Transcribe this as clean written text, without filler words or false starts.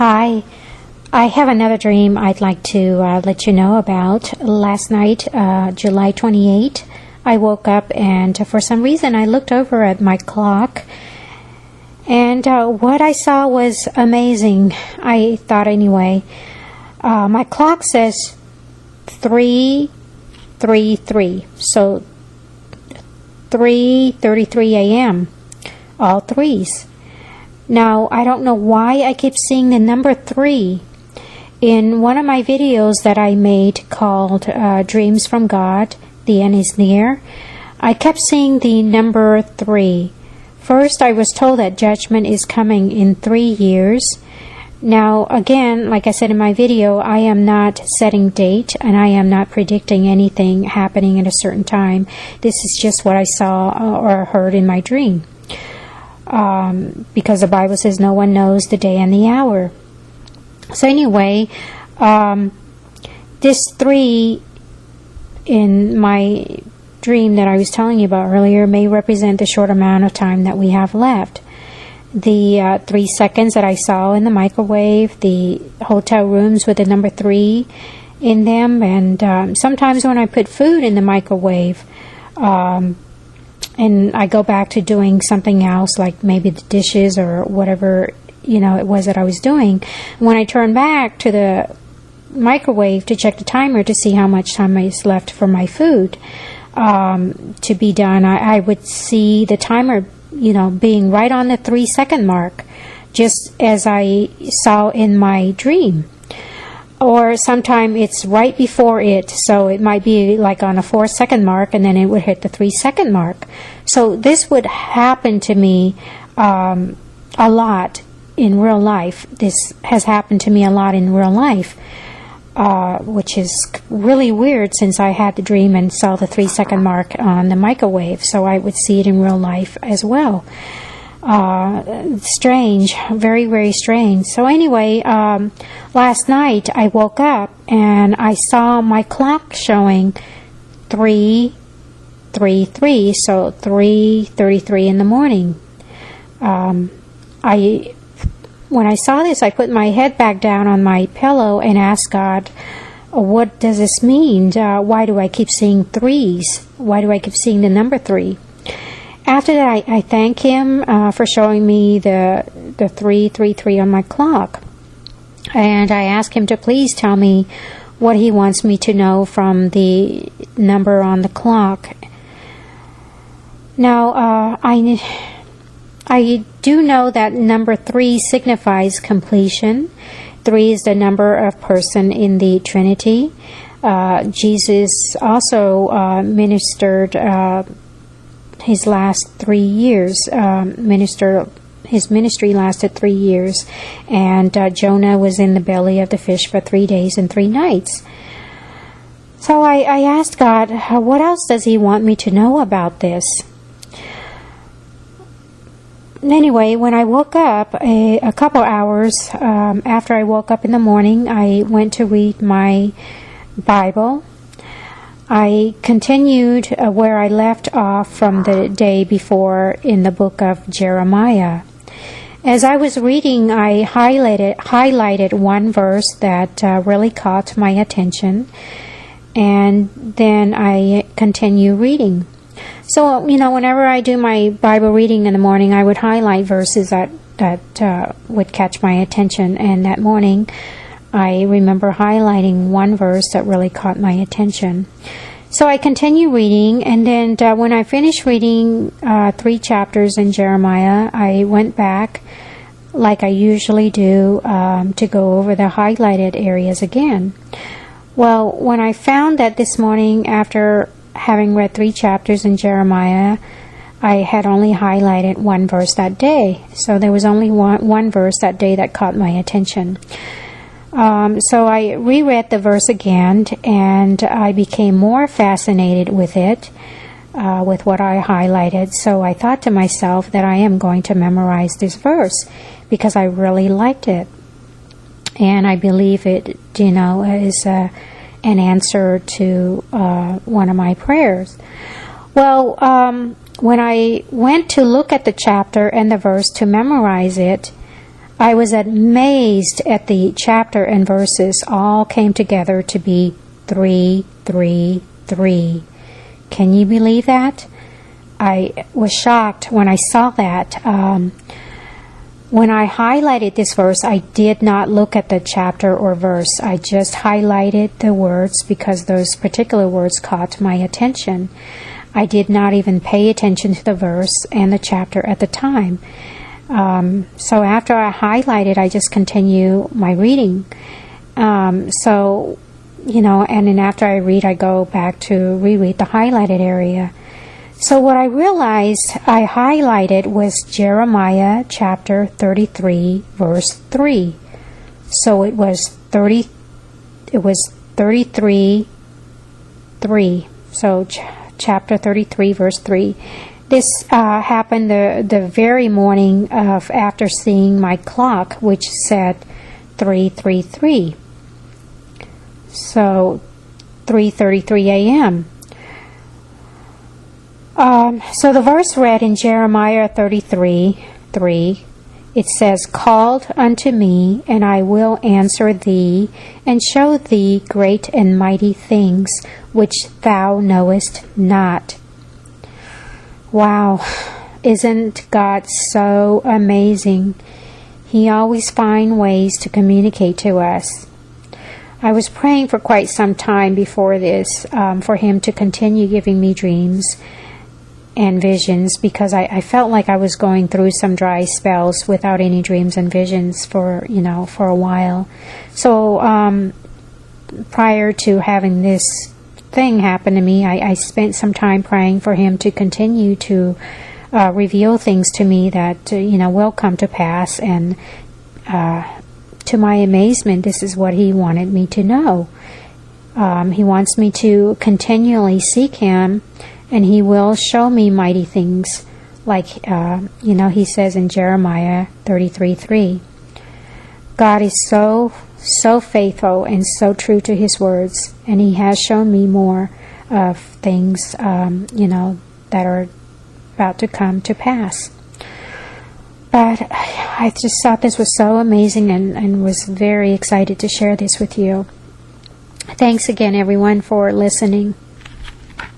Hi, I have another dream I'd like to let you know about. Last night, July 28, I woke up and for some reason I looked over at my clock and what I saw was amazing. I thought anyway. My clock says 3:33, so 3:33 a.m., all threes. Now, I don't know why I keep seeing the number 3. In one of my videos that I made called Dreams from God, The End is Near, I kept seeing the number 3. First, I was told that judgment is coming in 3 years. Now, again, like I said in my video, I am not setting date and I am not predicting anything happening at a certain time. This is just what I saw or heard in my dream. Because the Bible says no one knows the day and the hour. So anyway, this 3 in my dream that I was telling you about earlier may represent the short amount of time that we have left. The 3 seconds that I saw in the microwave, the hotel rooms with the number 3 in them, and sometimes when I put food in the microwave, and I go back to doing something else, like maybe the dishes or whatever, it was that I was doing. When I turn back to the microwave to check the timer to see how much time is left for my food to be done, I would see the timer, being right on the 3-second mark, just as I saw in my dream. Or sometime it's right before it, so it might be like on a 4-second mark, and then it would hit the 3-second mark. So this would happen to me a lot in real life. This has happened to me a lot in real life, which is really weird since I had the dream and saw the 3-second mark on the microwave, so I would see it in real life as well. Strange, very, very strange. So anyway, last night I woke up and I saw my clock showing 3:33, so 3:33 in the morning. When I saw this, I put my head back down on my pillow and asked God, what does this mean? Why do I keep seeing 3s? Why do I keep seeing the number 3? After that, I thank Him for showing me the 3:33 on my clock. And I ask Him to please tell me what He wants me to know from the number on the clock. Now, I do know that number 3 signifies completion. 3 is the number of person in the Trinity. Jesus also ministered his last 3 years. His ministry lasted 3 years, and Jonah was in the belly of the fish for 3 days and 3 nights. So I asked God, what else does He want me to know about this? Anyway, when I woke up, a couple hours after I woke up in the morning, I went to read my Bible. I continued where I left off from the day before in the book of Jeremiah. As I was reading, I highlighted one verse that really caught my attention, and then I continue reading. So, whenever I do my Bible reading in the morning, I would highlight verses that would catch my attention, and that morning I remember highlighting one verse that really caught my attention. So I continue reading, and then when I finished reading 3 chapters in Jeremiah, I went back, like I usually do, to go over the highlighted areas again. Well, when I found that this morning, after having read 3 chapters in Jeremiah, I had only highlighted one verse that day. So there was only one verse that day that caught my attention. So I reread the verse again, and I became more fascinated with it, with what I highlighted. So I thought to myself that I am going to memorize this verse because I really liked it. And I believe it, is an answer to one of my prayers. Well, when I went to look at the chapter and the verse to memorize it, I was amazed at the chapter and verses all came together to be 333. Can you believe that? I was shocked when I saw that. When I highlighted this verse, I did not look at the chapter or verse. I just highlighted the words because those particular words caught my attention. I did not even pay attention to the verse and the chapter at the time. So after I highlighted, I just continue my reading. And then after I read, I go back to reread the highlighted area. So what I realized I highlighted was Jeremiah chapter 33, verse 3. So it was 33, 3. So chapter 33, verse 3. This happened the very morning of after seeing my clock, which said 333. So 3:33 a.m. So the verse read in Jeremiah 33:3. It says, "Called unto me, and I will answer thee, and show thee great and mighty things which thou knowest not." Wow, isn't God so amazing? He always finds ways to communicate to us. I was praying for quite some time before this for Him to continue giving me dreams and visions, because I felt like I was going through some dry spells without any dreams and visions for a while. So prior to having this thing happen to me, I spent some time praying for Him to continue to reveal things to me that will come to pass. And to my amazement, this is what He wanted me to know. He wants me to continually seek Him, and He will show me mighty things, like He says in Jeremiah 33:3. God is so faithful and so true to His words, and He has shown me more of things that are about to come to pass. But I just thought this was so amazing and was very excited to share this with you. Thanks again, everyone, for listening.